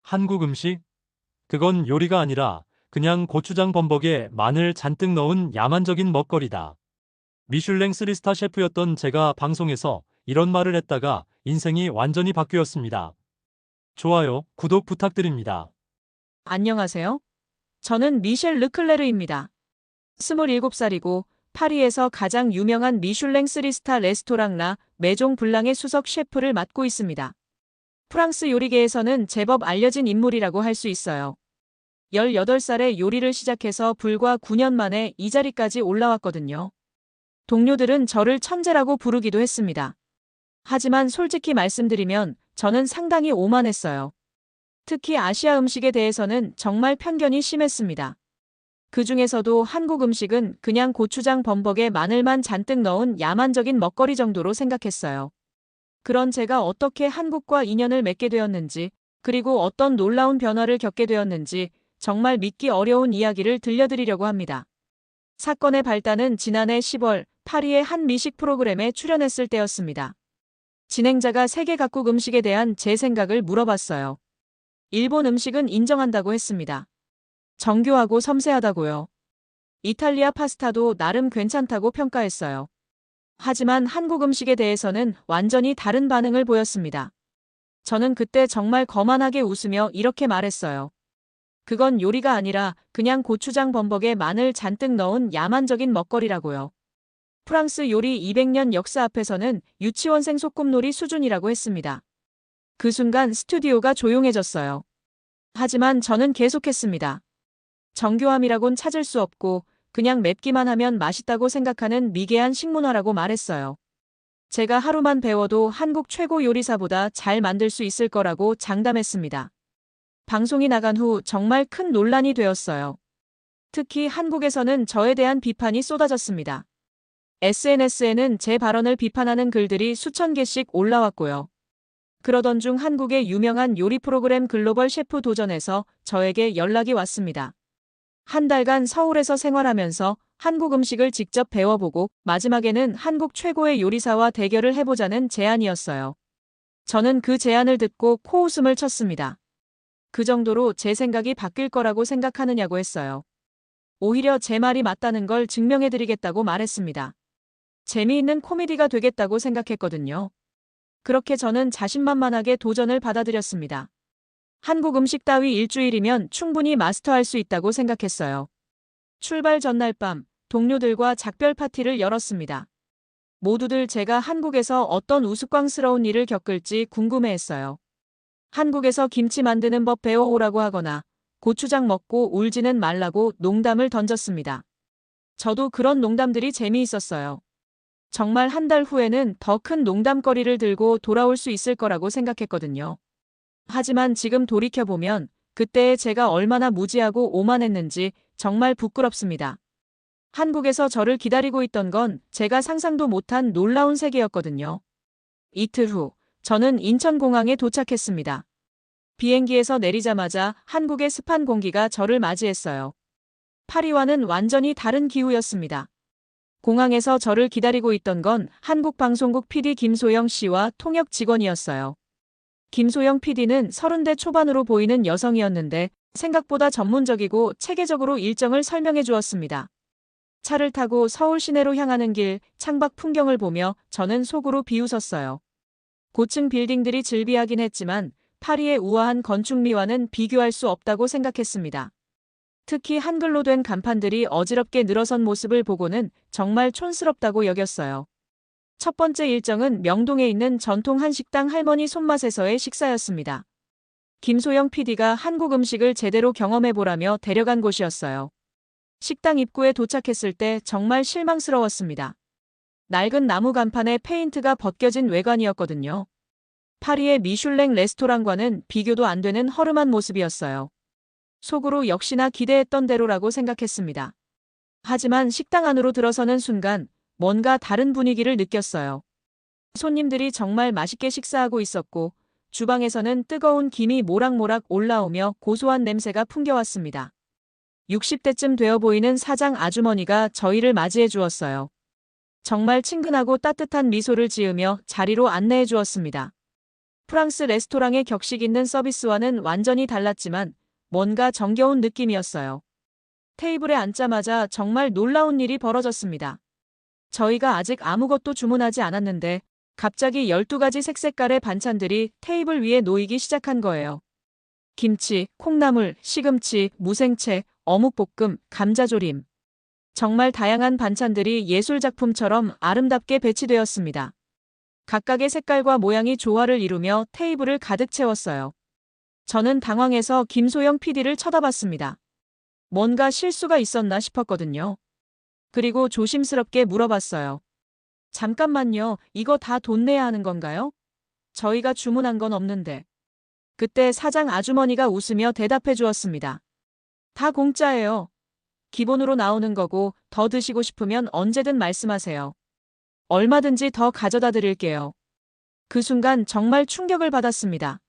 한국 음식? 그건 요리가 아니라 그냥 고추장 범벅에 마늘 잔뜩 넣은 야만적인 먹거리다. 미슐랭 3스타 셰프였던 제가 방송에서 이런 말을 했다가 인생이 완전히 바뀌었습니다. 좋아요, 구독 부탁드립니다. 안녕하세요. 저는 미셸 르클레르입니다. 27살이고 파리에서 가장 유명한 미슐랭 3스타 레스토랑 라 메종 블랑의 수석 셰프를 맡고 있습니다. 프랑스 요리계에서는 제법 알려진 인물이라고 할 수 있어요. 18살에 요리를 시작해서 불과 9년 만에 이 자리까지 올라왔거든요. 동료들은 저를 천재라고 부르기도 했습니다. 하지만 솔직히 말씀드리면 저는 상당히 오만했어요. 특히 아시아 음식에 대해서는 정말 편견이 심했습니다. 그 중에서도 한국 음식은 그냥 고추장 범벅에 마늘만 잔뜩 넣은 야만적인 먹거리 정도로 생각했어요. 그런 제가 어떻게 한국과 인연을 맺게 되었는지, 그리고 어떤 놀라운 변화를 겪게 되었는지 정말 믿기 어려운 이야기를 들려드리려고 합니다. 사건의 발단은 지난해 10월 파리의 한 미식 프로그램에 출연했을 때였습니다. 진행자가 세계 각국 음식에 대한 제 생각을 물어봤어요. 일본 음식은 인정한다고 했습니다. 정교하고 섬세하다고요. 이탈리아 파스타도 나름 괜찮다고 평가했어요. 하지만 한국 음식에 대해서는 완전히 다른 반응을 보였습니다. 저는 그때 정말 거만하게 웃으며 이렇게 말했어요. 그건 요리가 아니라 그냥 고추장 범벅에 마늘 잔뜩 넣은 야만적인 먹거리라고요. 프랑스 요리 200년 역사 앞에서는 유치원생 소꿉놀이 수준이라고 했습니다. 그 순간 스튜디오가 조용해졌어요. 하지만 저는 계속했습니다. 정교함이라곤 찾을 수 없고 그냥 맵기만 하면 맛있다고 생각하는 미개한 식문화라고 말했어요. 제가 하루만 배워도 한국 최고 요리사보다 잘 만들 수 있을 거라고 장담했습니다. 방송이 나간 후 정말 큰 논란이 되었어요. 특히 한국에서는 저에 대한 비판이 쏟아졌습니다. SNS에는 제 발언을 비판하는 글들이 수천 개씩 올라왔고요. 그러던 중 한국의 유명한 요리 프로그램 글로벌 셰프 도전에서 저에게 연락이 왔습니다. 한 달간 서울에서 생활하면서 한국 음식을 직접 배워보고 마지막에는 한국 최고의 요리사와 대결을 해보자는 제안이었어요. 저는 그 제안을 듣고 코웃음을 쳤습니다. 그 정도로 제 생각이 바뀔 거라고 생각하느냐고 했어요. 오히려 제 말이 맞다는 걸 증명해드리겠다고 말했습니다. 재미있는 코미디가 되겠다고 생각했거든요. 그렇게 저는 자신만만하게 도전을 받아들였습니다. 한국 음식 따위 일주일이면 충분히 마스터할 수 있다고 생각했어요. 출발 전날 밤, 동료들과 작별 파티를 열었습니다. 모두들 제가 한국에서 어떤 우스꽝스러운 일을 겪을지 궁금해했어요. 한국에서 김치 만드는 법 배워오라고 하거나 고추장 먹고 울지는 말라고 농담을 던졌습니다. 저도 그런 농담들이 재미있었어요. 정말 한 달 후에는 더 큰 농담거리를 들고 돌아올 수 있을 거라고 생각했거든요. 하지만 지금 돌이켜보면 그때의 제가 얼마나 무지하고 오만했는지 정말 부끄럽습니다. 한국에서 저를 기다리고 있던 건 제가 상상도 못한 놀라운 세계였거든요. 이틀 후, 저는 인천공항에 도착했습니다. 비행기에서 내리자마자 한국의 습한 공기가 저를 맞이했어요. 파리와는 완전히 다른 기후였습니다. 공항에서 저를 기다리고 있던 건 한국방송국 PD 김소영 씨와 통역 직원이었어요. 김소영 PD는 30대 초반으로 보이는 여성이었는데 생각보다 전문적이고 체계적으로 일정을 설명해 주었습니다. 차를 타고 서울 시내로 향하는 길 창밖 풍경을 보며 저는 속으로 비웃었어요. 고층 빌딩들이 즐비하긴 했지만 파리의 우아한 건축미와는 비교할 수 없다고 생각했습니다. 특히 한글로 된 간판들이 어지럽게 늘어선 모습을 보고는 정말 촌스럽다고 여겼어요. 첫 번째 일정은 명동에 있는 전통 한식당 할머니 손맛에서의 식사였습니다. 김소영 PD가 한국 음식을 제대로 경험해보라며 데려간 곳이었어요. 식당 입구에 도착했을 때 정말 실망스러웠습니다. 낡은 나무 간판에 페인트가 벗겨진 외관이었거든요. 파리의 미슐랭 레스토랑과는 비교도 안 되는 허름한 모습이었어요. 속으로 역시나 기대했던 대로라고 생각했습니다. 하지만 식당 안으로 들어서는 순간 뭔가 다른 분위기를 느꼈어요. 손님들이 정말 맛있게 식사하고 있었고 주방에서는 뜨거운 김이 모락모락 올라오며 고소한 냄새가 풍겨왔습니다. 60대쯤 되어 보이는 사장 아주머니가 저희를 맞이해 주었어요. 정말 친근하고 따뜻한 미소를 지으며 자리로 안내해 주었습니다. 프랑스 레스토랑의 격식 있는 서비스와는 완전히 달랐지만 뭔가 정겨운 느낌이었어요. 테이블에 앉자마자 정말 놀라운 일이 벌어졌습니다. 저희가 아직 아무것도 주문하지 않았는데 갑자기 12가지 색색깔의 반찬들이 테이블 위에 놓이기 시작한 거예요. 김치, 콩나물, 시금치, 무생채, 어묵볶음, 감자조림. 정말 다양한 반찬들이 예술작품처럼 아름답게 배치되었습니다. 각각의 색깔과 모양이 조화를 이루며 테이블을 가득 채웠어요. 저는 당황해서 김소영 PD를 쳐다봤습니다. 뭔가 실수가 있었나 싶었거든요. 그리고 조심스럽게 물어봤어요. 잠깐만요, 이거 다 돈 내야 하는 건가요? 저희가 주문한 건 없는데. 그때 사장 아주머니가 웃으며 대답해 주었습니다. 다 공짜예요. 기본으로 나오는 거고 더 드시고 싶으면 언제든 말씀하세요. 얼마든지 더 가져다 드릴게요. 그 순간 정말 충격을 받았습니다.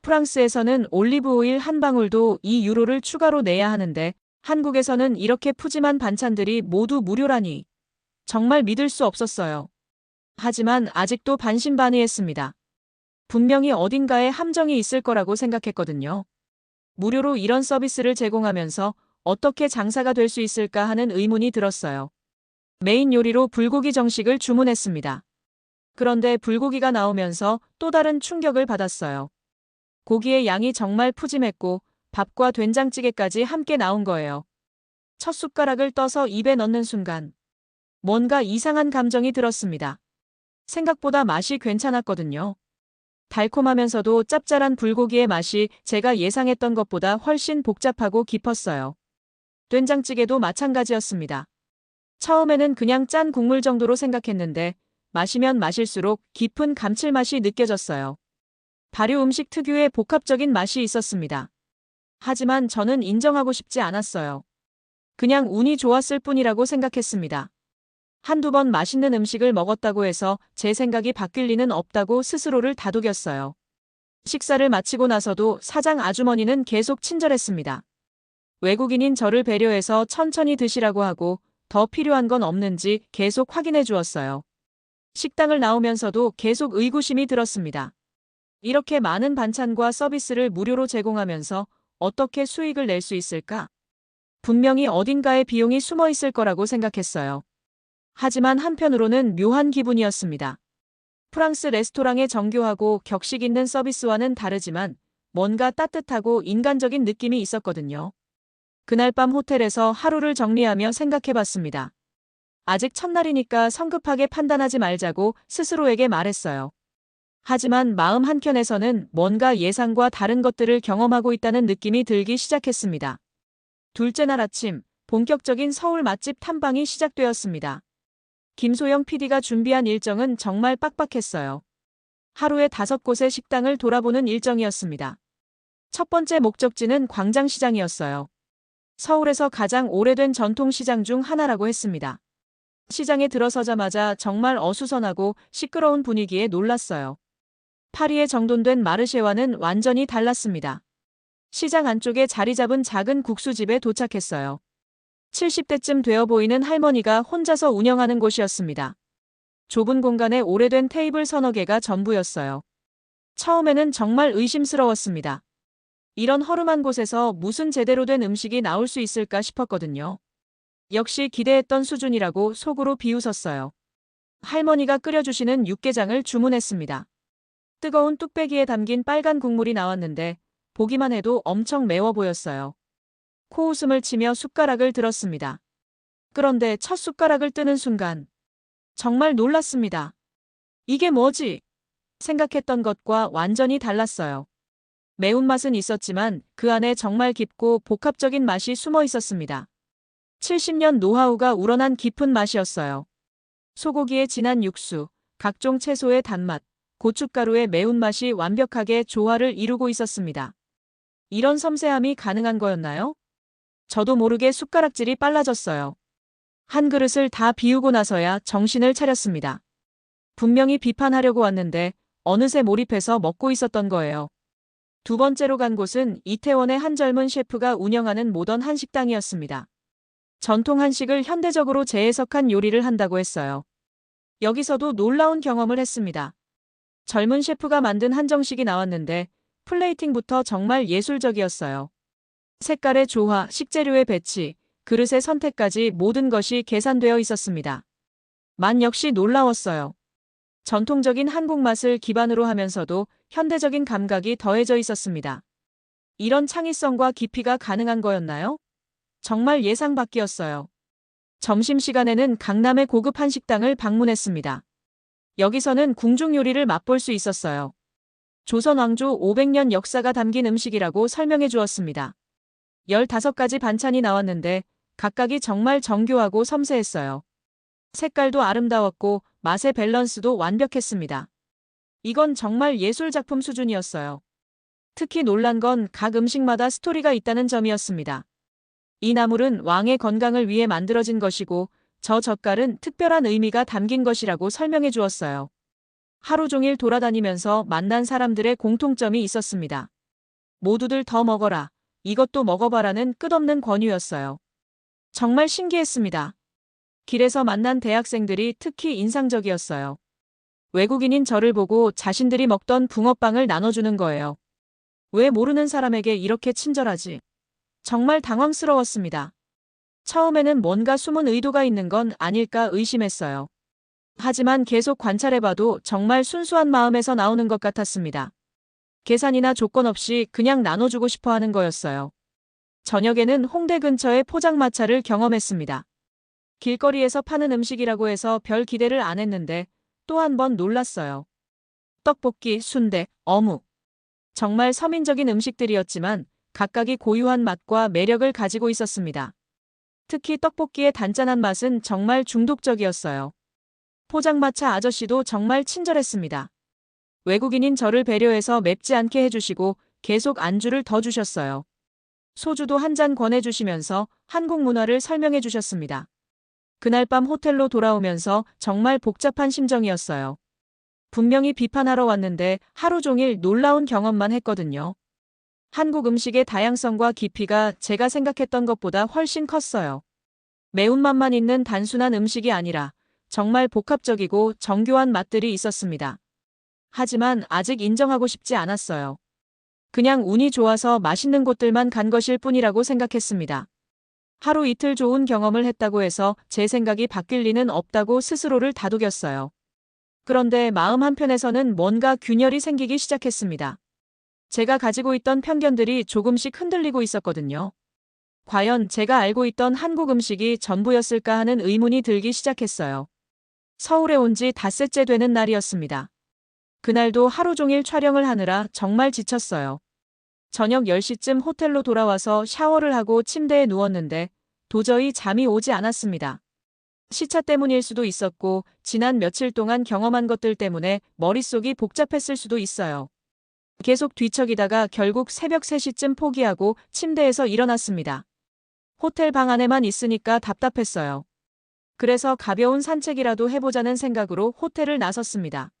프랑스에서는 올리브 오일 한 방울도 2유로를 추가로 내야 하는데 한국에서는 이렇게 푸짐한 반찬들이 모두 무료라니. 정말 믿을 수 없었어요. 하지만 아직도 반신반의했습니다. 분명히 어딘가에 함정이 있을 거라고 생각했거든요. 무료로 이런 서비스를 제공하면서 어떻게 장사가 될 수 있을까 하는 의문이 들었어요. 메인 요리로 불고기 정식을 주문했습니다. 그런데 불고기가 나오면서 또 다른 충격을 받았어요. 고기의 양이 정말 푸짐했고 밥과 된장찌개까지 함께 나온 거예요. 첫 숟가락을 떠서 입에 넣는 순간 뭔가 이상한 감정이 들었습니다. 생각보다 맛이 괜찮았거든요. 달콤하면서도 짭짤한 불고기의 맛이 제가 예상했던 것보다 훨씬 복잡하고 깊었어요. 된장찌개도 마찬가지였습니다. 처음에는 그냥 짠 국물 정도로 생각했는데 마시면 마실수록 깊은 감칠맛이 느껴졌어요. 발효 음식 특유의 복합적인 맛이 있었습니다. 하지만 저는 인정하고 싶지 않았어요. 그냥 운이 좋았을 뿐이라고 생각했습니다. 한두 번 맛있는 음식을 먹었다고 해서 제 생각이 바뀔 리는 없다고 스스로를 다독였어요. 식사를 마치고 나서도 사장 아주머니는 계속 친절했습니다. 외국인인 저를 배려해서 천천히 드시라고 하고 더 필요한 건 없는지 계속 확인해 주었어요. 식당을 나오면서도 계속 의구심이 들었습니다. 이렇게 많은 반찬과 서비스를 무료로 제공하면서 어떻게 수익을 낼 수 있을까? 분명히 어딘가에 비용이 숨어 있을 거라고 생각했어요. 하지만 한편으로는 묘한 기분이었습니다. 프랑스 레스토랑의 정교하고 격식 있는 서비스와는 다르지만 뭔가 따뜻하고 인간적인 느낌이 있었거든요. 그날 밤 호텔에서 하루를 정리하며 생각해봤습니다. 아직 첫날이니까 성급하게 판단하지 말자고 스스로에게 말했어요. 하지만 마음 한켠에서는 뭔가 예상과 다른 것들을 경험하고 있다는 느낌이 들기 시작했습니다. 둘째 날 아침, 본격적인 서울 맛집 탐방이 시작되었습니다. 김소영 PD가 준비한 일정은 정말 빡빡했어요. 하루에 5곳의 식당을 돌아보는 일정이었습니다. 첫 번째 목적지는 광장시장이었어요. 서울에서 가장 오래된 전통시장 중 하나라고 했습니다. 시장에 들어서자마자 정말 어수선하고 시끄러운 분위기에 놀랐어요. 파리에 정돈된 마르쉐와는 완전히 달랐습니다. 시장 안쪽에 자리 잡은 작은 국수집에 도착했어요. 70대쯤 되어 보이는 할머니가 혼자서 운영하는 곳이었습니다. 좁은 공간에 오래된 테이블 서너 개가 전부였어요. 처음에는 정말 의심스러웠습니다. 이런 허름한 곳에서 무슨 제대로 된 음식이 나올 수 있을까 싶었거든요. 역시 기대했던 수준이라고 속으로 비웃었어요. 할머니가 끓여주시는 육개장을 주문했습니다. 뜨거운 뚝배기에 담긴 빨간 국물이 나왔는데 보기만 해도 엄청 매워 보였어요. 코웃음을 치며 숟가락을 들었습니다. 그런데 첫 숟가락을 뜨는 순간 정말 놀랐습니다. 이게 뭐지? 생각했던 것과 완전히 달랐어요. 매운맛은 있었지만 그 안에 정말 깊고 복합적인 맛이 숨어 있었습니다. 70년 노하우가 우러난 깊은 맛이었어요. 소고기의 진한 육수, 각종 채소의 단맛, 고춧가루의 매운맛이 완벽하게 조화를 이루고 있었습니다. 이런 섬세함이 가능한 거였나요? 저도 모르게 숟가락질이 빨라졌어요. 한 그릇을 다 비우고 나서야 정신을 차렸습니다. 분명히 비판하려고 왔는데 어느새 몰입해서 먹고 있었던 거예요. 두 번째로 간 곳은 이태원의 한 젊은 셰프가 운영하는 모던 한식당이었습니다. 전통 한식을 현대적으로 재해석한 요리를 한다고 했어요. 여기서도 놀라운 경험을 했습니다. 젊은 셰프가 만든 한정식이 나왔는데 플레이팅부터 정말 예술적이었어요. 색깔의 조화, 식재료의 배치, 그릇의 선택까지 모든 것이 계산되어 있었습니다. 맛 역시 놀라웠어요. 전통적인 한국 맛을 기반으로 하면서도 현대적인 감각이 더해져 있었습니다. 이런 창의성과 깊이가 가능한 거였나요? 정말 예상 밖이었어요. 점심시간에는 강남의 고급 한식당을 방문했습니다. 여기서는 궁중 요리를 맛볼 수 있었어요. 조선 왕조 500년 역사가 담긴 음식이라고 설명해 주었습니다. 15가지 반찬이 나왔는데 각각이 정말 정교하고 섬세했어요. 색깔도 아름다웠고 맛의 밸런스도 완벽했습니다. 이건 정말 예술작품 수준이었어요. 특히 놀란 건 각 음식마다 스토리가 있다는 점이었습니다. 이 나물은 왕의 건강을 위해 만들어진 것이고 저 젓갈은 특별한 의미가 담긴 것이라고 설명해 주었어요. 하루 종일 돌아다니면서 만난 사람들의 공통점이 있었습니다. 모두들 더 먹어라. 이것도 먹어봐라는 끝없는 권유였어요. 정말 신기했습니다. 길에서 만난 대학생들이 특히 인상적이었어요. 외국인인 저를 보고 자신들이 먹던 붕어빵을 나눠주는 거예요. 왜 모르는 사람에게 이렇게 친절하지? 정말 당황스러웠습니다. 처음에는 뭔가 숨은 의도가 있는 건 아닐까 의심했어요. 하지만 계속 관찰해봐도 정말 순수한 마음에서 나오는 것 같았습니다. 계산이나 조건 없이 그냥 나눠주고 싶어 하는 거였어요. 저녁에는 홍대 근처의 포장마차를 경험했습니다. 길거리에서 파는 음식이라고 해서 별 기대를 안 했는데 또 한 번 놀랐어요. 떡볶이, 순대, 어묵. 정말 서민적인 음식들이었지만 각각이 고유한 맛과 매력을 가지고 있었습니다. 특히 떡볶이의 단짠한 맛은 정말 중독적이었어요. 포장마차 아저씨도 정말 친절했습니다. 외국인인 저를 배려해서 맵지 않게 해주시고 계속 안주를 더 주셨어요. 소주도 한 잔 권해주시면서 한국 문화를 설명해 주셨습니다. 그날 밤 호텔로 돌아오면서 정말 복잡한 심정이었어요. 분명히 비판하러 왔는데 하루 종일 놀라운 경험만 했거든요. 한국 음식의 다양성과 깊이가 제가 생각했던 것보다 훨씬 컸어요. 매운맛만 있는 단순한 음식이 아니라 정말 복합적이고 정교한 맛들이 있었습니다. 하지만 아직 인정하고 싶지 않았어요. 그냥 운이 좋아서 맛있는 곳들만 간 것일 뿐이라고 생각했습니다. 하루 이틀 좋은 경험을 했다고 해서 제 생각이 바뀔 리는 없다고 스스로를 다독였어요. 그런데 마음 한편에서는 뭔가 균열이 생기기 시작했습니다. 제가 가지고 있던 편견들이 조금씩 흔들리고 있었거든요. 과연 제가 알고 있던 한국 음식이 전부였을까 하는 의문이 들기 시작했어요. 서울에 온 지 닷새째 되는 날이었습니다. 그날도 하루 종일 촬영을 하느라 정말 지쳤어요. 저녁 10시쯤 호텔로 돌아와서 샤워를 하고 침대에 누웠는데 도저히 잠이 오지 않았습니다. 시차 때문일 수도 있었고 지난 며칠 동안 경험한 것들 때문에 머릿속이 복잡했을 수도 있어요. 계속 뒤척이다가 결국 새벽 3시쯤 포기하고 침대에서 일어났습니다. 호텔 방 안에만 있으니까 답답했어요. 그래서 가벼운 산책이라도 해보자는 생각으로 호텔을 나섰습니다.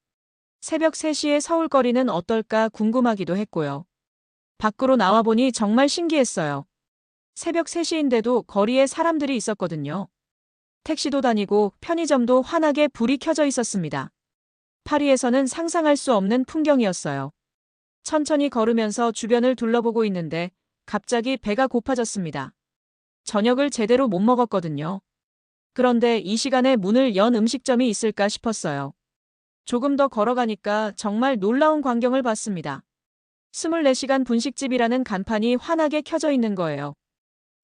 새벽 3시에 서울거리는 어떨까 궁금하기도 했고요. 밖으로 나와보니 정말 신기했어요. 새벽 3시인데도 거리에 사람들이 있었거든요. 택시도 다니고 편의점도 환하게 불이 켜져 있었습니다. 파리에서는 상상할 수 없는 풍경이었어요. 천천히 걸으면서 주변을 둘러보고 있는데 갑자기 배가 고파졌습니다. 저녁을 제대로 못 먹었거든요. 그런데 이 시간에 문을 연 음식점이 있을까 싶었어요. 조금 더 걸어가니까 정말 놀라운 광경을 봤습니다. 24시간 분식집이라는 간판이 환하게 켜져 있는 거예요.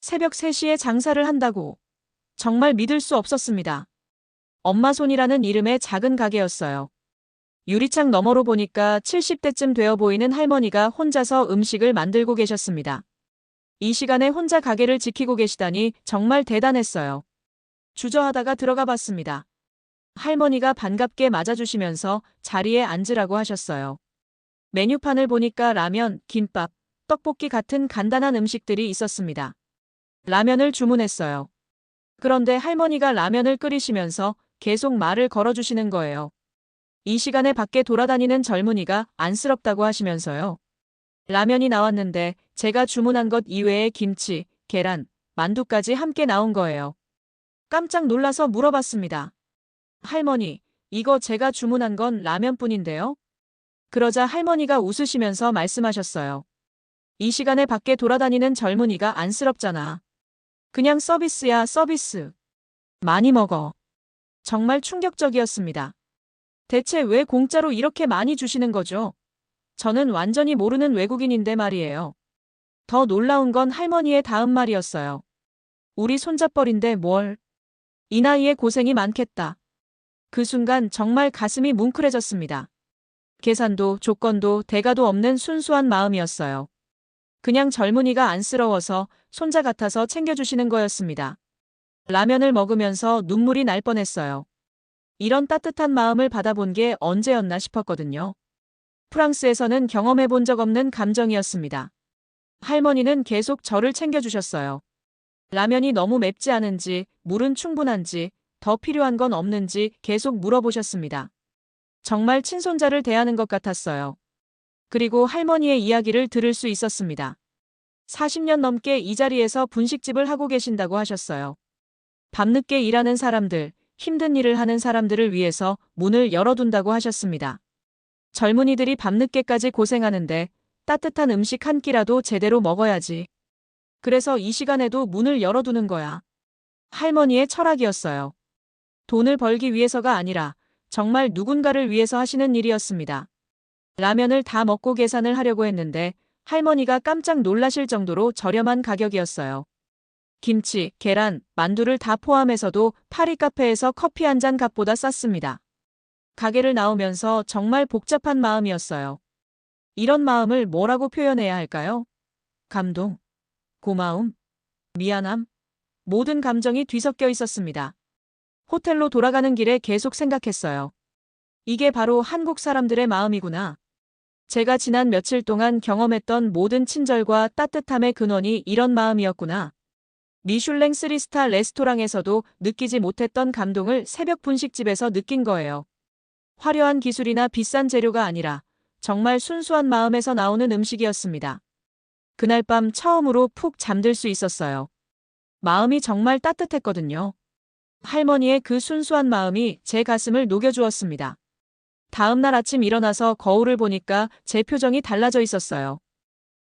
새벽 3시에 장사를 한다고. 정말 믿을 수 없었습니다. 엄마손이라는 이름의 작은 가게였어요. 유리창 너머로 보니까 70대쯤 되어 보이는 할머니가 혼자서 음식을 만들고 계셨습니다. 이 시간에 혼자 가게를 지키고 계시다니 정말 대단했어요. 주저하다가 들어가 봤습니다. 할머니가 반갑게 맞아주시면서 자리에 앉으라고 하셨어요. 메뉴판을 보니까 라면, 김밥, 떡볶이 같은 간단한 음식들이 있었습니다. 라면을 주문했어요. 그런데 할머니가 라면을 끓이시면서 계속 말을 걸어주시는 거예요. 이 시간에 밖에 돌아다니는 젊은이가 안쓰럽다고 하시면서요. 라면이 나왔는데 제가 주문한 것 이외에 김치, 계란, 만두까지 함께 나온 거예요. 깜짝 놀라서 물어봤습니다. 할머니, 이거 제가 주문한 건 라면뿐인데요? 그러자 할머니가 웃으시면서 말씀하셨어요. 이 시간에 밖에 돌아다니는 젊은이가 안쓰럽잖아. 그냥 서비스야, 서비스. 많이 먹어. 정말 충격적이었습니다. 대체 왜 공짜로 이렇게 많이 주시는 거죠? 저는 완전히 모르는 외국인인데 말이에요. 더 놀라운 건 할머니의 다음 말이었어요. 우리 손잡벌인데 뭘. 이 나이에 고생이 많겠다. 그 순간 정말 가슴이 뭉클해졌습니다. 계산도 조건도 대가도 없는 순수한 마음이었어요. 그냥 젊은이가 안쓰러워서 손자 같아서 챙겨주시는 거였습니다. 라면을 먹으면서 눈물이 날 뻔했어요. 이런 따뜻한 마음을 받아본 게 언제였나 싶었거든요. 프랑스에서는 경험해 본 적 없는 감정이었습니다. 할머니는 계속 저를 챙겨주셨어요. 라면이 너무 맵지 않은지, 물은 충분한지, 더 필요한 건 없는지 계속 물어보셨습니다. 정말 친손자를 대하는 것 같았어요. 그리고 할머니의 이야기를 들을 수 있었습니다. 40년 넘게 이 자리에서 분식집을 하고 계신다고 하셨어요. 밤늦게 일하는 사람들, 힘든 일을 하는 사람들을 위해서 문을 열어둔다고 하셨습니다. 젊은이들이 밤늦게까지 고생하는데 따뜻한 음식 한 끼라도 제대로 먹어야지. 그래서 이 시간에도 문을 열어두는 거야. 할머니의 철학이었어요. 돈을 벌기 위해서가 아니라 정말 누군가를 위해서 하시는 일이었습니다. 라면을 다 먹고 계산을 하려고 했는데 할머니가 깜짝 놀라실 정도로 저렴한 가격이었어요. 김치, 계란, 만두를 다 포함해서도 파리 카페에서 커피 한 잔 값보다 쌌습니다. 가게를 나오면서 정말 복잡한 마음이었어요. 이런 마음을 뭐라고 표현해야 할까요? 감동, 고마움, 미안함, 모든 감정이 뒤섞여 있었습니다. 호텔로 돌아가는 길에 계속 생각했어요. 이게 바로 한국 사람들의 마음이구나. 제가 지난 며칠 동안 경험했던 모든 친절과 따뜻함의 근원이 이런 마음이었구나. 미슐랭 3스타 레스토랑에서도 느끼지 못했던 감동을 새벽 분식집에서 느낀 거예요. 화려한 기술이나 비싼 재료가 아니라 정말 순수한 마음에서 나오는 음식이었습니다. 그날 밤 처음으로 푹 잠들 수 있었어요. 마음이 정말 따뜻했거든요. 할머니의 그 순수한 마음이 제 가슴을 녹여주었습니다. 다음 날 아침 일어나서 거울을 보니까 제 표정이 달라져 있었어요.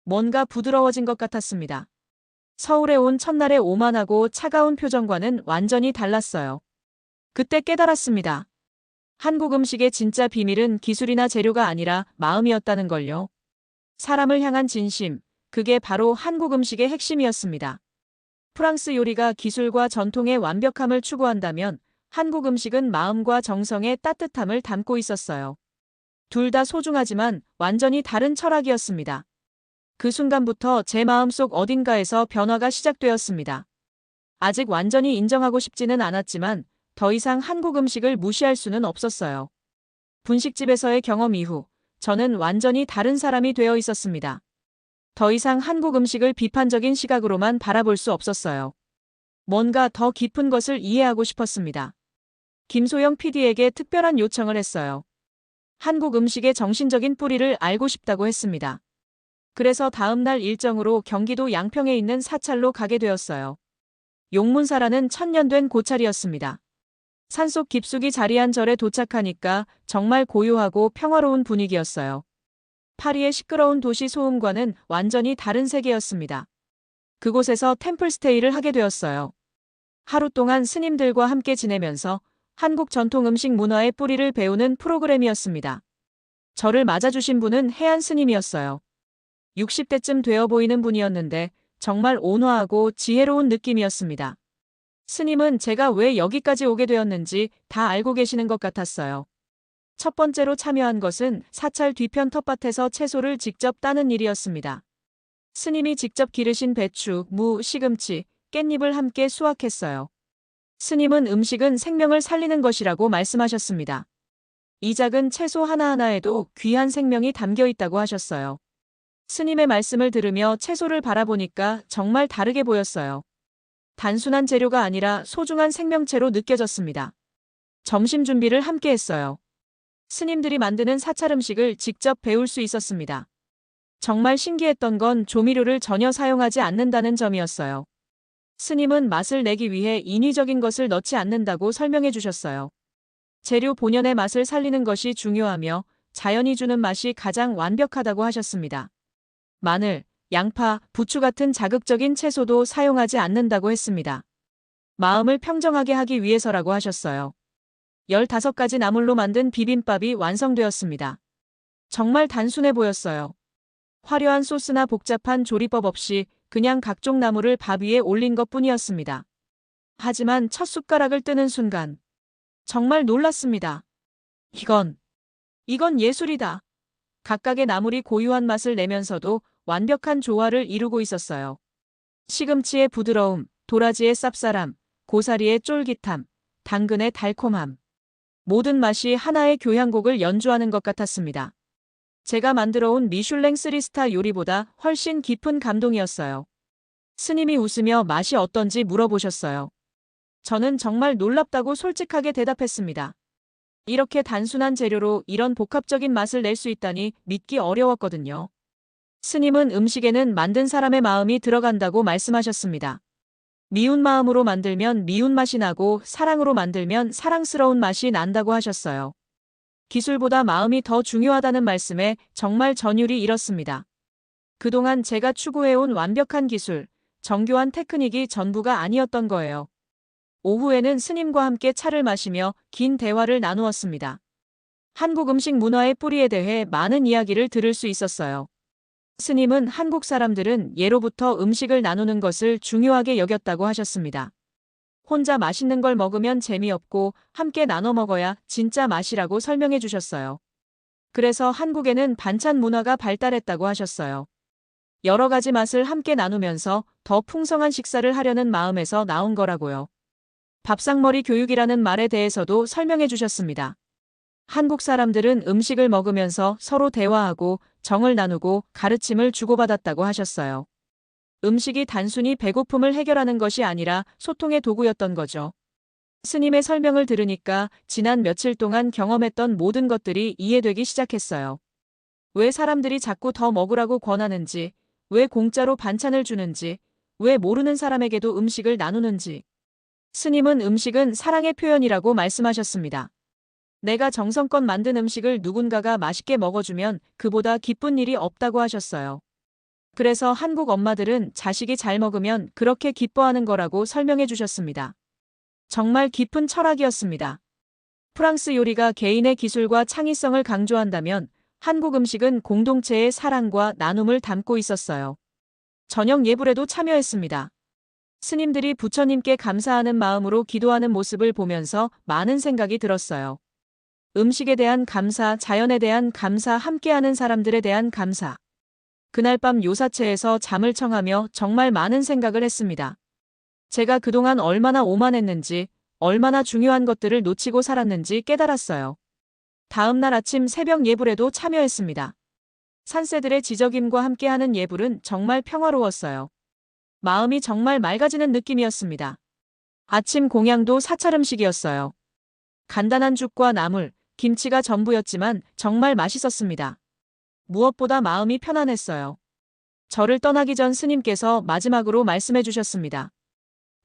뭔가 부드러워진 것 같았습니다. 서울에 온 첫날의 오만하고 차가운 표정과는 완전히 달랐어요. 그때 깨달았습니다. 한국 음식의 진짜 비밀은 기술이나 재료가 아니라 마음이었다는 걸요. 사람을 향한 진심, 그게 바로 한국 음식의 핵심이었습니다. 프랑스 요리가 기술과 전통의 완벽함을 추구한다면 한국 음식은 마음과 정성의 따뜻함을 담고 있었어요. 둘 다 소중하지만 완전히 다른 철학이었습니다. 그 순간부터 제 마음속 어딘가에서 변화가 시작되었습니다. 아직 완전히 인정하고 싶지는 않았지만 더 이상 한국 음식을 무시할 수는 없었어요. 분식집에서의 경험 이후 저는 완전히 다른 사람이 되어 있었습니다. 더 이상 한국 음식을 비판적인 시각으로만 바라볼 수 없었어요. 뭔가 더 깊은 것을 이해하고 싶었습니다. 김소영 PD에게 특별한 요청을 했어요. 한국 음식의 정신적인 뿌리를 알고 싶다고 했습니다. 그래서 다음 날 일정으로 경기도 양평에 있는 사찰로 가게 되었어요. 용문사라는 천년된 고찰이었습니다. 산속 깊숙이 자리한 절에 도착하니까 정말 고요하고 평화로운 분위기였어요. 파리의 시끄러운 도시 소음과는 완전히 다른 세계였습니다. 그곳에서 템플스테이를 하게 되었어요. 하루 동안 스님들과 함께 지내면서 한국 전통 음식 문화의 뿌리를 배우는 프로그램이었습니다. 저를 맞아주신 분은 해안 스님이었어요. 60대쯤 되어 보이는 분이었는데 정말 온화하고 지혜로운 느낌이었습니다. 스님은 제가 왜 여기까지 오게 되었는지 다 알고 계시는 것 같았어요. 첫 번째로 참여한 것은 사찰 뒤편 텃밭에서 채소를 직접 따는 일이었습니다. 스님이 직접 기르신 배추, 무, 시금치, 깻잎을 함께 수확했어요. 스님은 음식은 생명을 살리는 것이라고 말씀하셨습니다. 이 작은 채소 하나하나에도 귀한 생명이 담겨 있다고 하셨어요. 스님의 말씀을 들으며 채소를 바라보니까 정말 다르게 보였어요. 단순한 재료가 아니라 소중한 생명체로 느껴졌습니다. 점심 준비를 함께 했어요. 스님들이 만드는 사찰 음식을 직접 배울 수 있었습니다. 정말 신기했던 건 조미료를 전혀 사용하지 않는다는 점이었어요. 스님은 맛을 내기 위해 인위적인 것을 넣지 않는다고 설명해 주셨어요. 재료 본연의 맛을 살리는 것이 중요하며 자연이 주는 맛이 가장 완벽하다고 하셨습니다. 마늘, 양파, 부추 같은 자극적인 채소도 사용하지 않는다고 했습니다. 마음을 평정하게 하기 위해서라고 하셨어요. 15가지 나물로 만든 비빔밥이 완성되었습니다. 정말 단순해 보였어요. 화려한 소스나 복잡한 조리법 없이 그냥 각종 나물을 밥 위에 올린 것뿐이었습니다. 하지만 첫 숟가락을 뜨는 순간 정말 놀랐습니다. 이건 예술이다. 각각의 나물이 고유한 맛을 내면서도 완벽한 조화를 이루고 있었어요. 시금치의 부드러움, 도라지의 쌉쌀함, 고사리의 쫄깃함, 당근의 달콤함. 모든 맛이 하나의 교향곡을 연주하는 것 같았습니다. 제가 만들어 온 미슐랭 3스타 요리보다 훨씬 깊은 감동이었어요. 스님이 웃으며 맛이 어떤지 물어보셨어요. 저는 정말 놀랍다고 솔직하게 대답했습니다. 이렇게 단순한 재료로 이런 복합적인 맛을 낼 수 있다니 믿기 어려웠거든요. 스님은 음식에는 만든 사람의 마음이 들어간다고 말씀하셨습니다. 미운 마음으로 만들면 미운 맛이 나고 사랑으로 만들면 사랑스러운 맛이 난다고 하셨어요. 기술보다 마음이 더 중요하다는 말씀에 정말 전율이 일었습니다. 그동안 제가 추구해온 완벽한 기술, 정교한 테크닉이 전부가 아니었던 거예요. 오후에는 스님과 함께 차를 마시며 긴 대화를 나누었습니다. 한국 음식 문화의 뿌리에 대해 많은 이야기를 들을 수 있었어요. 스님은 한국 사람들은 예로부터 음식을 나누는 것을 중요하게 여겼다고 하셨습니다. 혼자 맛있는 걸 먹으면 재미없고 함께 나눠 먹어야 진짜 맛이라고 설명해 주셨어요. 그래서 한국에는 반찬 문화가 발달했다고 하셨어요. 여러 가지 맛을 함께 나누면서 더 풍성한 식사를 하려는 마음에서 나온 거라고요. 밥상머리 교육이라는 말에 대해서도 설명해 주셨습니다. 한국 사람들은 음식을 먹으면서 서로 대화하고 정을 나누고 가르침을 주고받았다고 하셨어요. 음식이 단순히 배고픔을 해결하는 것이 아니라 소통의 도구였던 거죠. 스님의 설명을 들으니까 지난 며칠 동안 경험했던 모든 것들이 이해되기 시작했어요. 왜 사람들이 자꾸 더 먹으라고 권하는지, 왜 공짜로 반찬을 주는지, 왜 모르는 사람에게도 음식을 나누는지. 스님은 음식은 사랑의 표현이라고 말씀하셨습니다. 내가 정성껏 만든 음식을 누군가가 맛있게 먹어주면 그보다 기쁜 일이 없다고 하셨어요. 그래서 한국 엄마들은 자식이 잘 먹으면 그렇게 기뻐하는 거라고 설명해 주셨습니다. 정말 깊은 철학이었습니다. 프랑스 요리가 개인의 기술과 창의성을 강조한다면 한국 음식은 공동체의 사랑과 나눔을 담고 있었어요. 저녁 예불에도 참여했습니다. 스님들이 부처님께 감사하는 마음으로 기도하는 모습을 보면서 많은 생각이 들었어요. 음식에 대한 감사, 자연에 대한 감사, 함께하는 사람들에 대한 감사. 그날 밤 요사체에서 잠을 청하며 정말 많은 생각을 했습니다. 제가 그동안 얼마나 오만했는지, 얼마나 중요한 것들을 놓치고 살았는지 깨달았어요. 다음 날 아침 새벽 예불에도 참여했습니다. 산새들의 지저김과 함께하는 예불은 정말 평화로웠어요. 마음이 정말 맑아지는 느낌이었습니다. 아침 공양도 사찰 음식이었어요. 간단한 죽과 나물, 김치가 전부였지만 정말 맛있었습니다. 무엇보다 마음이 편안했어요. 저를 떠나기 전 스님께서 마지막으로 말씀해 주셨습니다.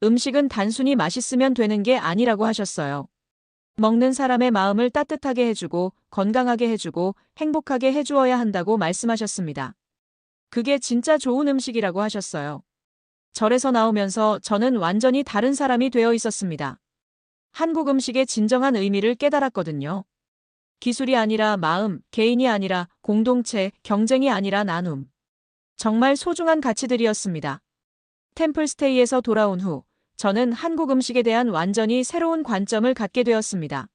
음식은 단순히 맛있으면 되는 게 아니라고 하셨어요. 먹는 사람의 마음을 따뜻하게 해주고 건강하게 해주고 행복하게 해주어야 한다고 말씀하셨습니다. 그게 진짜 좋은 음식이라고 하셨어요. 절에서 나오면서 저는 완전히 다른 사람이 되어 있었습니다. 한국 음식의 진정한 의미를 깨달았거든요. 기술이 아니라 마음, 개인이 아니라 공동체, 경쟁이 아니라 나눔. 정말 소중한 가치들이었습니다. 템플스테이에서 돌아온 후 저는 한국 음식에 대한 완전히 새로운 관점을 갖게 되었습니다.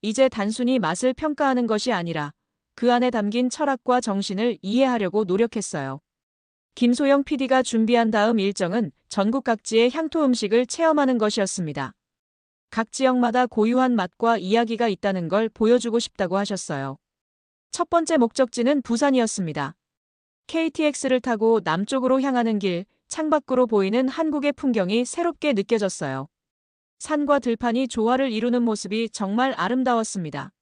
이제 단순히 맛을 평가하는 것이 아니라 그 안에 담긴 철학과 정신을 이해하려고 노력했어요. 김소영 PD가 준비한 다음 일정은 전국 각지의 향토 음식을 체험하는 것이었습니다. 각 지역마다 고유한 맛과 이야기가 있다는 걸 보여주고 싶다고 하셨어요. 첫 번째 목적지는 부산이었습니다. KTX를 타고 남쪽으로 향하는 길, 창밖으로 보이는 한국의 풍경이 새롭게 느껴졌어요. 산과 들판이 조화를 이루는 모습이 정말 아름다웠습니다.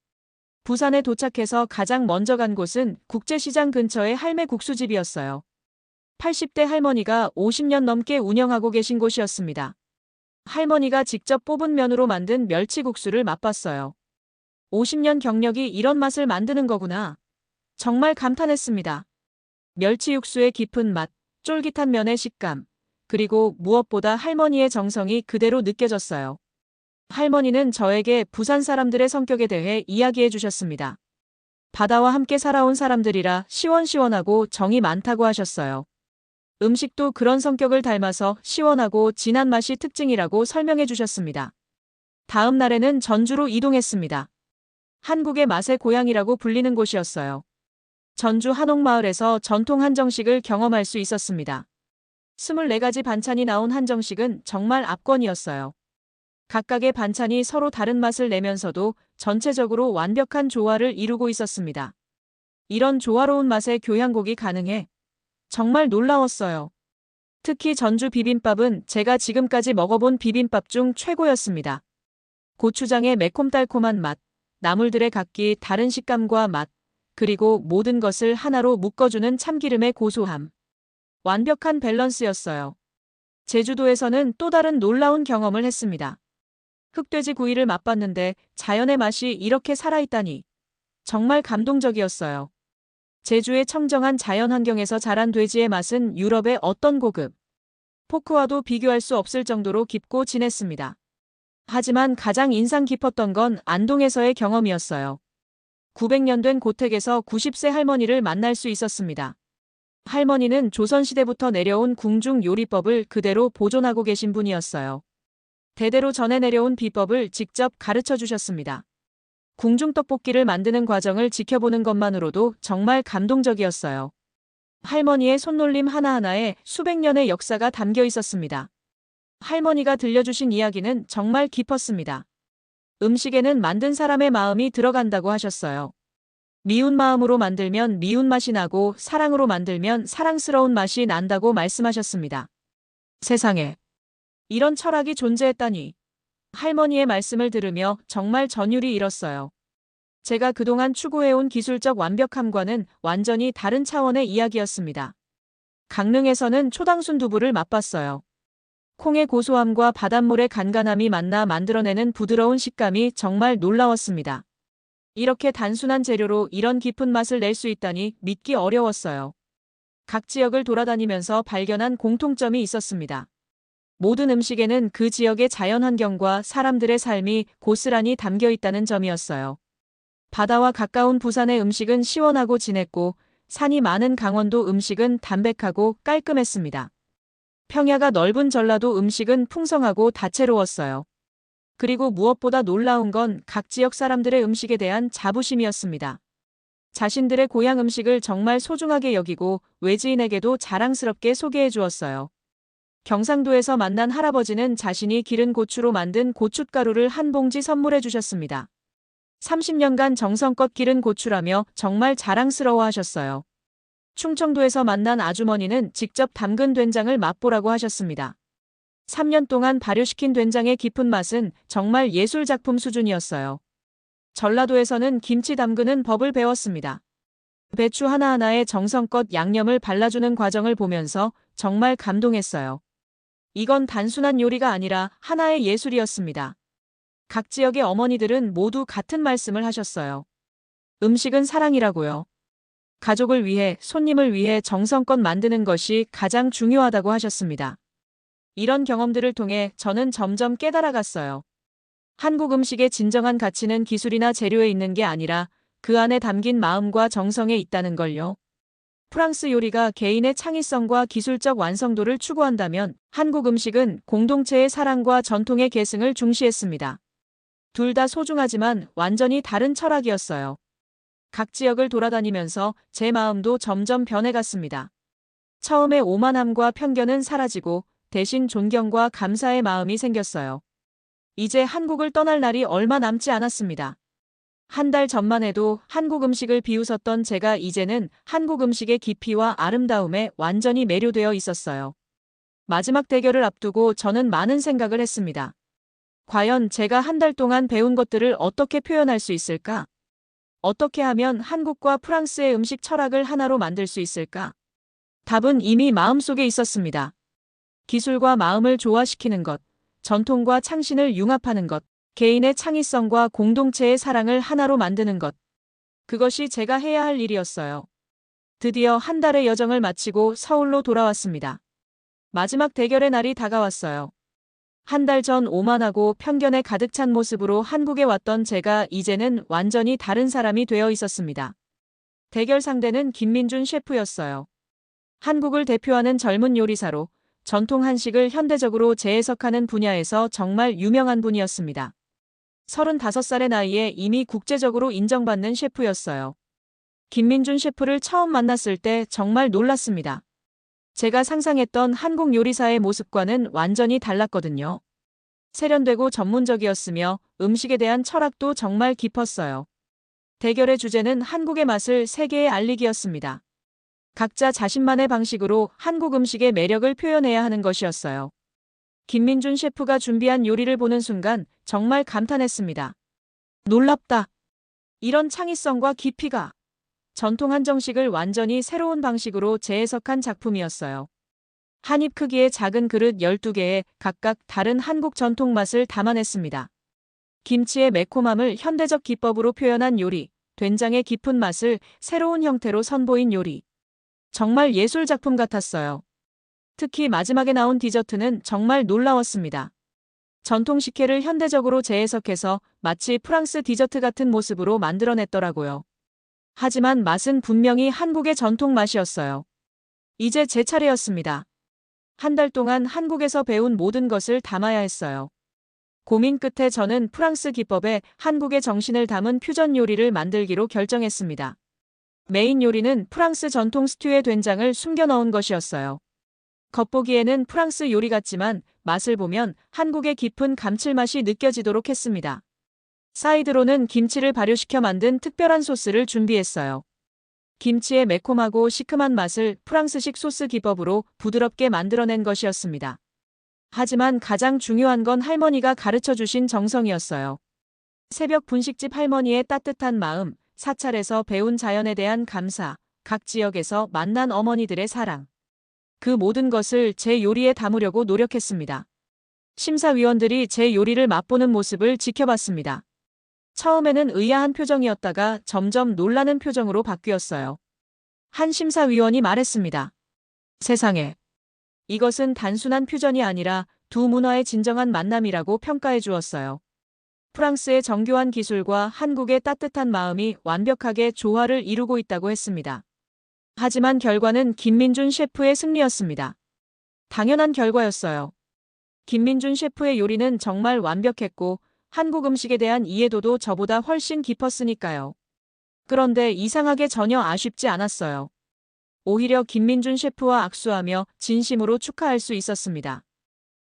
부산에 도착해서 가장 먼저 간 곳은 국제시장 근처의 할매 국수집이었어요. 80대 할머니가 50년 넘게 운영하고 계신 곳이었습니다. 할머니가 직접 뽑은 면으로 만든 멸치국수를 맛봤어요. 50년 경력이 이런 맛을 만드는 거구나. 정말 감탄했습니다. 멸치 육수의 깊은 맛, 쫄깃한 면의 식감, 그리고 무엇보다 할머니의 정성이 그대로 느껴졌어요. 할머니는 저에게 부산 사람들의 성격에 대해 이야기해 주셨습니다. 바다와 함께 살아온 사람들이라 시원시원하고 정이 많다고 하셨어요. 음식도 그런 성격을 닮아서 시원하고 진한 맛이 특징이라고 설명해 주셨습니다. 다음 날에는 전주로 이동했습니다. 한국의 맛의 고향이라고 불리는 곳이었어요. 전주 한옥마을에서 전통 한정식을 경험할 수 있었습니다. 24가지 반찬이 나온 한정식은 정말 압권이었어요. 각각의 반찬이 서로 다른 맛을 내면서도 전체적으로 완벽한 조화를 이루고 있었습니다. 이런 조화로운 맛의 교향곡이 가능해 정말 놀라웠어요. 특히 전주 비빔밥은 제가 지금까지 먹어본 비빔밥 중 최고였습니다. 고추장의 매콤달콤한 맛, 나물들의 각기 다른 식감과 맛, 그리고 모든 것을 하나로 묶어주는 참기름의 고소함. 완벽한 밸런스였어요. 제주도에서는 또 다른 놀라운 경험을 했습니다. 흑돼지 구이를 맛봤는데 자연의 맛이 이렇게 살아있다니. 정말 감동적이었어요. 제주의 청정한 자연 환경에서 자란 돼지의 맛은 유럽의 어떤 고급 포크와도 비교할 수 없을 정도로 깊고 진했습니다. 하지만 가장 인상 깊었던 건 안동에서의 경험이었어요. 900년 된 고택에서 90세 할머니를 만날 수 있었습니다. 할머니는 조선시대부터 내려온 궁중 요리법을 그대로 보존하고 계신 분이었어요. 대대로 전해 내려온 비법을 직접 가르쳐 주셨습니다. 궁중 떡볶이를 만드는 과정을 지켜보는 것만으로도 정말 감동적이었어요. 할머니의 손놀림 하나하나에 수백 년의 역사가 담겨 있었습니다. 할머니가 들려주신 이야기는 정말 깊었습니다. 음식에는 만든 사람의 마음이 들어간다고 하셨어요. 미운 마음으로 만들면 미운 맛이 나고 사랑으로 만들면 사랑스러운 맛이 난다고 말씀하셨습니다. 세상에, 이런 철학이 존재했다니. 할머니의 말씀을 들으며 정말 전율이 일었어요. 제가 그동안 추구해온 기술적 완벽함과는 완전히 다른 차원의 이야기였습니다. 강릉에서는 초당순 두부를 맛봤어요. 콩의 고소함과 바닷물의 간간함이 만나 만들어내는 부드러운 식감이 정말 놀라웠습니다. 이렇게 단순한 재료로 이런 깊은 맛을 낼 수 있다니 믿기 어려웠어요. 각 지역을 돌아다니면서 발견한 공통점이 있었습니다. 모든 음식에는 그 지역의 자연환경과 사람들의 삶이 고스란히 담겨 있다는 점이었어요. 바다와 가까운 부산의 음식은 시원하고 진했고, 산이 많은 강원도 음식은 담백하고 깔끔했습니다. 평야가 넓은 전라도 음식은 풍성하고 다채로웠어요. 그리고 무엇보다 놀라운 건 각 지역 사람들의 음식에 대한 자부심이었습니다. 자신들의 고향 음식을 정말 소중하게 여기고 외지인에게도 자랑스럽게 소개해 주었어요. 경상도에서 만난 할아버지는 자신이 기른 고추로 만든 고춧가루를 한 봉지 선물해 주셨습니다. 30년간 정성껏 기른 고추라며 정말 자랑스러워 하셨어요. 충청도에서 만난 아주머니는 직접 담근 된장을 맛보라고 하셨습니다. 3년 동안 발효시킨 된장의 깊은 맛은 정말 예술작품 수준이었어요. 전라도에서는 김치 담그는 법을 배웠습니다. 배추 하나하나에 정성껏 양념을 발라주는 과정을 보면서 정말 감동했어요. 이건 단순한 요리가 아니라 하나의 예술이었습니다. 각 지역의 어머니들은 모두 같은 말씀을 하셨어요. 음식은 사랑이라고요. 가족을 위해, 손님을 위해 정성껏 만드는 것이 가장 중요하다고 하셨습니다. 이런 경험들을 통해 저는 점점 깨달아갔어요. 한국 음식의 진정한 가치는 기술이나 재료에 있는 게 아니라 그 안에 담긴 마음과 정성에 있다는 걸요. 프랑스 요리가 개인의 창의성과 기술적 완성도를 추구한다면 한국 음식은 공동체의 사랑과 전통의 계승을 중시했습니다. 둘 다 소중하지만 완전히 다른 철학이었어요. 각 지역을 돌아다니면서 제 마음도 점점 변해갔습니다. 처음에 오만함과 편견은 사라지고 대신 존경과 감사의 마음이 생겼어요. 이제 한국을 떠날 날이 얼마 남지 않았습니다. 한 달 전만 해도 한국 음식을 비웃었던 제가 이제는 한국 음식의 깊이와 아름다움에 완전히 매료되어 있었어요. 마지막 대결을 앞두고 저는 많은 생각을 했습니다. 과연 제가 한 달 동안 배운 것들을 어떻게 표현할 수 있을까? 어떻게 하면 한국과 프랑스의 음식 철학을 하나로 만들 수 있을까? 답은 이미 마음속에 있었습니다. 기술과 마음을 조화시키는 것, 전통과 창신을 융합하는 것, 개인의 창의성과 공동체의 사랑을 하나로 만드는 것. 그것이 제가 해야 할 일이었어요. 드디어 한 달의 여정을 마치고 서울로 돌아왔습니다. 마지막 대결의 날이 다가왔어요. 한 달 전 오만하고 편견에 가득 찬 모습으로 한국에 왔던 제가 이제는 완전히 다른 사람이 되어 있었습니다. 대결 상대는 김민준 셰프였어요. 한국을 대표하는 젊은 요리사로 전통 한식을 현대적으로 재해석하는 분야에서 정말 유명한 분이었습니다. 35살의 나이에 이미 국제적으로 인정받는 셰프였어요. 김민준 셰프를 처음 만났을 때 정말 놀랐습니다. 제가 상상했던 한국 요리사의 모습과는 완전히 달랐거든요. 세련되고 전문적이었으며 음식에 대한 철학도 정말 깊었어요. 대결의 주제는 한국의 맛을 세계에 알리기였습니다. 각자 자신만의 방식으로 한국 음식의 매력을 표현해야 하는 것이었어요. 김민준 셰프가 준비한 요리를 보는 순간 정말 감탄했습니다. 놀랍다. 이런 창의성과 깊이가. 전통 한정식을 완전히 새로운 방식으로 재해석한 작품이었어요. 한 입 크기의 작은 그릇 12개에 각각 다른 한국 전통 맛을 담아냈습니다. 김치의 매콤함을 현대적 기법으로 표현한 요리, 된장의 깊은 맛을 새로운 형태로 선보인 요리. 정말 예술 작품 같았어요. 특히 마지막에 나온 디저트는 정말 놀라웠습니다. 전통 식혜를 현대적으로 재해석해서 마치 프랑스 디저트 같은 모습으로 만들어냈더라고요. 하지만 맛은 분명히 한국의 전통 맛이었어요. 이제 제 차례였습니다. 한 달 동안 한국에서 배운 모든 것을 담아야 했어요. 고민 끝에 저는 프랑스 기법에 한국의 정신을 담은 퓨전 요리를 만들기로 결정했습니다. 메인 요리는 프랑스 전통 스튜에 된장을 숨겨 넣은 것이었어요. 겉보기에는 프랑스 요리 같지만 맛을 보면 한국의 깊은 감칠맛이 느껴지도록 했습니다. 사이드로는 김치를 발효시켜 만든 특별한 소스를 준비했어요. 김치의 매콤하고 시큼한 맛을 프랑스식 소스 기법으로 부드럽게 만들어낸 것이었습니다. 하지만 가장 중요한 건 할머니가 가르쳐 주신 정성이었어요. 새벽 분식집 할머니의 따뜻한 마음, 사찰에서 배운 자연에 대한 감사, 각 지역에서 만난 어머니들의 사랑. 그 모든 것을 제 요리에 담으려고 노력했습니다. 심사위원들이 제 요리를 맛보는 모습을 지켜봤습니다. 처음에는 의아한 표정이었다가 점점 놀라는 표정으로 바뀌었어요. 한 심사위원이 말했습니다. 세상에. 이것은 단순한 퓨전이 아니라 두 문화의 진정한 만남이라고 평가해 주었어요. 프랑스의 정교한 기술과 한국의 따뜻한 마음이 완벽하게 조화를 이루고 있다고 했습니다. 하지만 결과는 김민준 셰프의 승리였습니다. 당연한 결과였어요. 김민준 셰프의 요리는 정말 완벽했고 한국 음식에 대한 이해도도 저보다 훨씬 깊었으니까요. 그런데 이상하게 전혀 아쉽지 않았어요. 오히려 김민준 셰프와 악수하며 진심으로 축하할 수 있었습니다.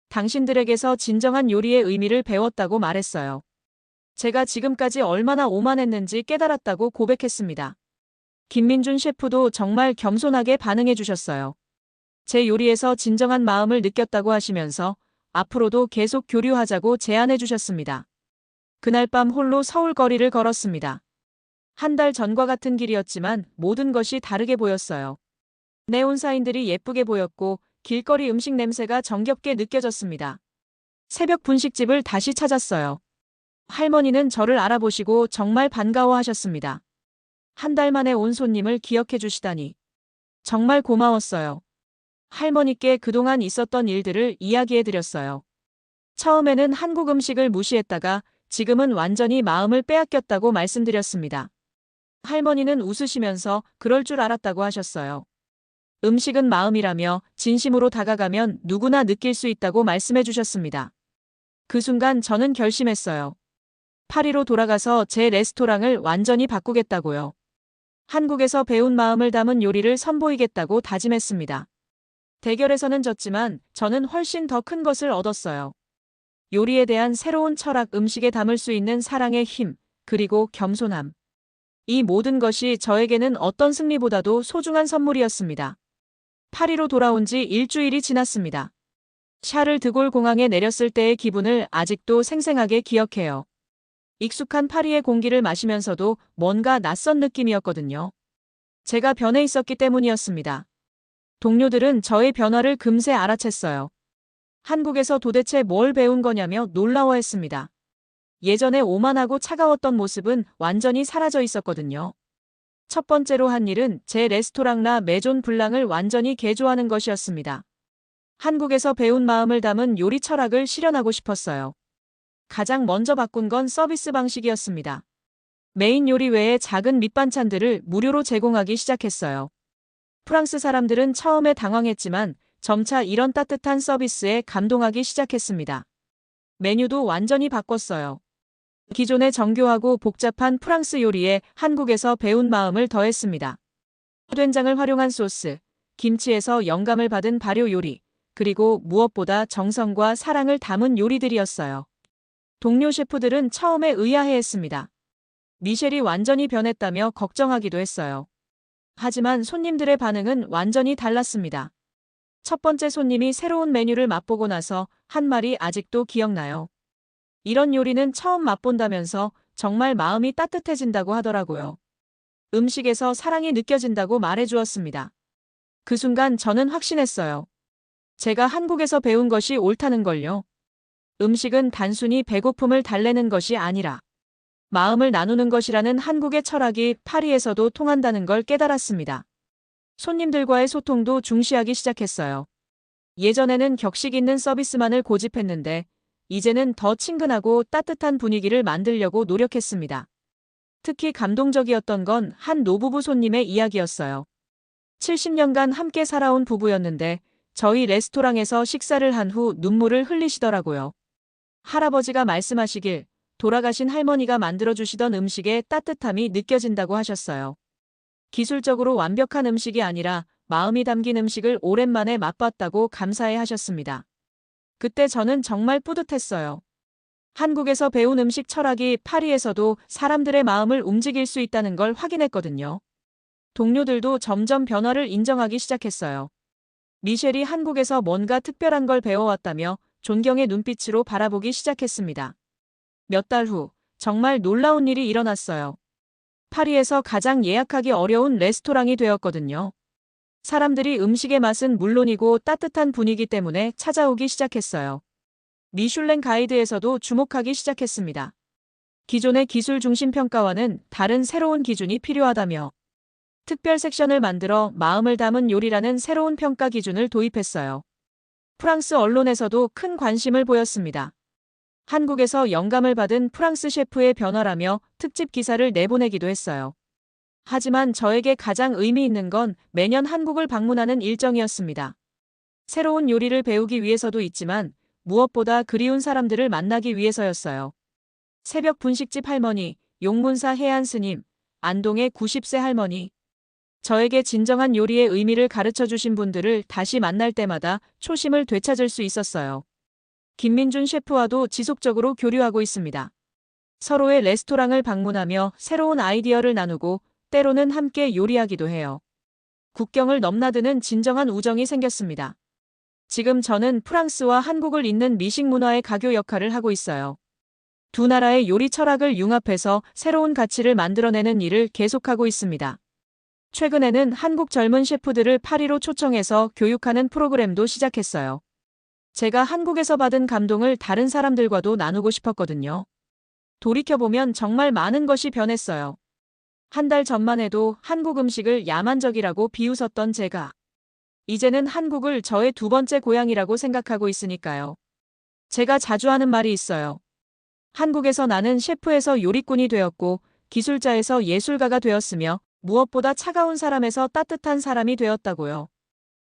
당신들에게서 진정한 요리의 의미를 배웠다고 말했어요. 제가 지금까지 얼마나 오만했는지 깨달았다고 고백했습니다. 김민준 셰프도 정말 겸손하게 반응해 주셨어요. 제 요리에서 진정한 마음을 느꼈다고 하시면서 앞으로도 계속 교류하자고 제안해 주셨습니다. 그날 밤 홀로 서울 거리를 걸었습니다. 한 달 전과 같은 길이었지만 모든 것이 다르게 보였어요. 네온사인들이 예쁘게 보였고 길거리 음식 냄새가 정겹게 느껴졌습니다. 새벽 분식집을 다시 찾았어요. 할머니는 저를 알아보시고 정말 반가워하셨습니다. 한 달 만에 온 손님을 기억해 주시다니. 정말 고마웠어요. 할머니께 그동안 있었던 일들을 이야기해 드렸어요. 처음에는 한국 음식을 무시했다가 지금은 완전히 마음을 빼앗겼다고 말씀드렸습니다. 할머니는 웃으시면서 그럴 줄 알았다고 하셨어요. 음식은 마음이라며 진심으로 다가가면 누구나 느낄 수 있다고 말씀해 주셨습니다. 그 순간 저는 결심했어요. 파리로 돌아가서 제 레스토랑을 완전히 바꾸겠다고요. 한국에서 배운 마음을 담은 요리를 선보이겠다고 다짐했습니다. 대결에서는 졌지만 저는 훨씬 더 큰 것을 얻었어요. 요리에 대한 새로운 철학, 음식에 담을 수 있는 사랑의 힘, 그리고 겸손함. 이 모든 것이 저에게는 어떤 승리보다도 소중한 선물이었습니다. 파리로 돌아온 지 일주일이 지났습니다. 샤를 드골 공항에 내렸을 때의 기분을 아직도 생생하게 기억해요. 익숙한 파리의 공기를 마시면서도 뭔가 낯선 느낌이었거든요. 제가 변해 있었기 때문이었습니다. 동료들은 저의 변화를 금세 알아챘어요. 한국에서 도대체 뭘 배운 거냐며 놀라워했습니다. 예전에 오만하고 차가웠던 모습은 완전히 사라져 있었거든요. 첫 번째로 한 일은 제 레스토랑 라 메존 블랑을 완전히 개조하는 것이었습니다. 한국에서 배운 마음을 담은 요리 철학을 실현하고 싶었어요. 가장 먼저 바꾼 건 서비스 방식이었습니다. 메인 요리 외에 작은 밑반찬들을 무료로 제공하기 시작했어요. 프랑스 사람들은 처음에 당황했지만 점차 이런 따뜻한 서비스에 감동하기 시작했습니다. 메뉴도 완전히 바꿨어요. 기존의 정교하고 복잡한 프랑스 요리에 한국에서 배운 마음을 더했습니다. 된장을 활용한 소스, 김치에서 영감을 받은 발효 요리, 그리고 무엇보다 정성과 사랑을 담은 요리들이었어요. 동료 셰프들은 처음에 의아해했습니다. 미셸이 완전히 변했다며 걱정하기도 했어요. 하지만 손님들의 반응은 완전히 달랐습니다. 첫 번째 손님이 새로운 메뉴를 맛보고 나서 한 말이 아직도 기억나요. 이런 요리는 처음 맛본다면서 정말 마음이 따뜻해진다고 하더라고요. 음식에서 사랑이 느껴진다고 말해주었습니다. 그 순간 저는 확신했어요. 제가 한국에서 배운 것이 옳다는 걸요. 음식은 단순히 배고픔을 달래는 것이 아니라 마음을 나누는 것이라는 한국의 철학이 파리에서도 통한다는 걸 깨달았습니다. 손님들과의 소통도 중시하기 시작했어요. 예전에는 격식 있는 서비스만을 고집했는데 이제는 더 친근하고 따뜻한 분위기를 만들려고 노력했습니다. 특히 감동적이었던 건 한 노부부 손님의 이야기였어요. 70년간 함께 살아온 부부였는데 저희 레스토랑에서 식사를 한 후 눈물을 흘리시더라고요. 할아버지가 말씀하시길 돌아가신 할머니가 만들어주시던 음식의 따뜻함이 느껴진다고 하셨어요. 기술적으로 완벽한 음식이 아니라 마음이 담긴 음식을 오랜만에 맛봤다고 감사해 하셨습니다. 그때 저는 정말 뿌듯했어요. 한국에서 배운 음식 철학이 파리에서도 사람들의 마음을 움직일 수 있다는 걸 확인했거든요. 동료들도 점점 변화를 인정하기 시작했어요. 미셸이 한국에서 뭔가 특별한 걸 배워왔다며 존경의 눈빛으로 바라보기 시작했습니다. 몇 달 후, 정말 놀라운 일이 일어났어요. 파리에서 가장 예약하기 어려운 레스토랑이 되었거든요. 사람들이 음식의 맛은 물론이고 따뜻한 분위기 때문에 찾아오기 시작했어요. 미슐랭 가이드에서도 주목하기 시작했습니다. 기존의 기술 중심 평가와는 다른 새로운 기준이 필요하다며 특별 섹션을 만들어 마음을 담은 요리라는 새로운 평가 기준을 도입했어요. 프랑스 언론에서도 큰 관심을 보였습니다. 한국에서 영감을 받은 프랑스 셰프의 변화라며 특집 기사를 내보내기도 했어요. 하지만 저에게 가장 의미 있는 건 매년 한국을 방문하는 일정이었습니다. 새로운 요리를 배우기 위해서도 있지만 무엇보다 그리운 사람들을 만나기 위해서였어요. 새벽 분식집 할머니, 용문사 해안 스님, 안동의 90세 할머니. 저에게 진정한 요리의 의미를 가르쳐 주신 분들을 다시 만날 때마다 초심을 되찾을 수 있었어요. 김민준 셰프와도 지속적으로 교류하고 있습니다. 서로의 레스토랑을 방문하며 새로운 아이디어를 나누고 때로는 함께 요리하기도 해요. 국경을 넘나드는 진정한 우정이 생겼습니다. 지금 저는 프랑스와 한국을 잇는 미식 문화의 가교 역할을 하고 있어요. 두 나라의 요리 철학을 융합해서 새로운 가치를 만들어내는 일을 계속하고 있습니다. 최근에는 한국 젊은 셰프들을 파리로 초청해서 교육하는 프로그램도 시작했어요. 제가 한국에서 받은 감동을 다른 사람들과도 나누고 싶었거든요. 돌이켜보면 정말 많은 것이 변했어요. 한 달 전만 해도 한국 음식을 야만적이라고 비웃었던 제가 이제는 한국을 저의 두 번째 고향이라고 생각하고 있으니까요. 제가 자주 하는 말이 있어요. 한국에서 나는 셰프에서 요리꾼이 되었고 기술자에서 예술가가 되었으며 무엇보다 차가운 사람에서 따뜻한 사람이 되었다고요.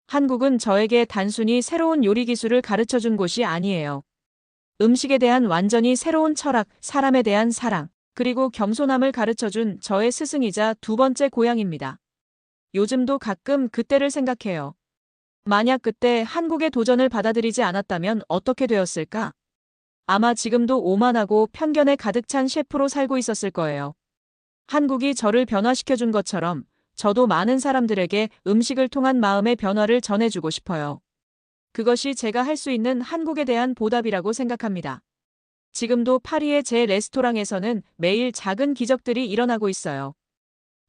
한국은 저에게 단순히 새로운 요리 기술을 가르쳐준 곳이 아니에요. 음식에 대한 완전히 새로운 철학, 사람에 대한 사랑, 그리고 겸손함을 가르쳐준 저의 스승이자 두 번째 고향입니다. 요즘도 가끔 그때를 생각해요. 만약 그때 한국의 도전을 받아들이지 않았다면 어떻게 되었을까? 아마 지금도 오만하고 편견에 가득 찬 셰프로 살고 있었을 거예요. 한국이 저를 변화시켜준 것처럼 저도 많은 사람들에게 음식을 통한 마음의 변화를 전해주고 싶어요. 그것이 제가 할 수 있는 한국에 대한 보답이라고 생각합니다. 지금도 파리의 제 레스토랑에서는 매일 작은 기적들이 일어나고 있어요.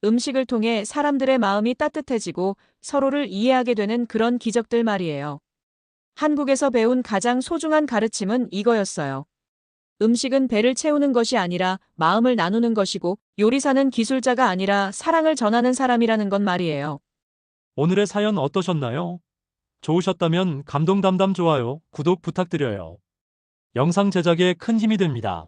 음식을 통해 사람들의 마음이 따뜻해지고 서로를 이해하게 되는 그런 기적들 말이에요. 한국에서 배운 가장 소중한 가르침은 이거였어요. 음식은 배를 채우는 것이 아니라 마음을 나누는 것이고 요리사는 기술자가 아니라 사랑을 전하는 사람이라는 건 말이에요. 오늘의 사연 어떠셨나요? 좋으셨다면 감동 담담 좋아요, 구독 부탁드려요. 영상 제작에 큰 힘이 됩니다.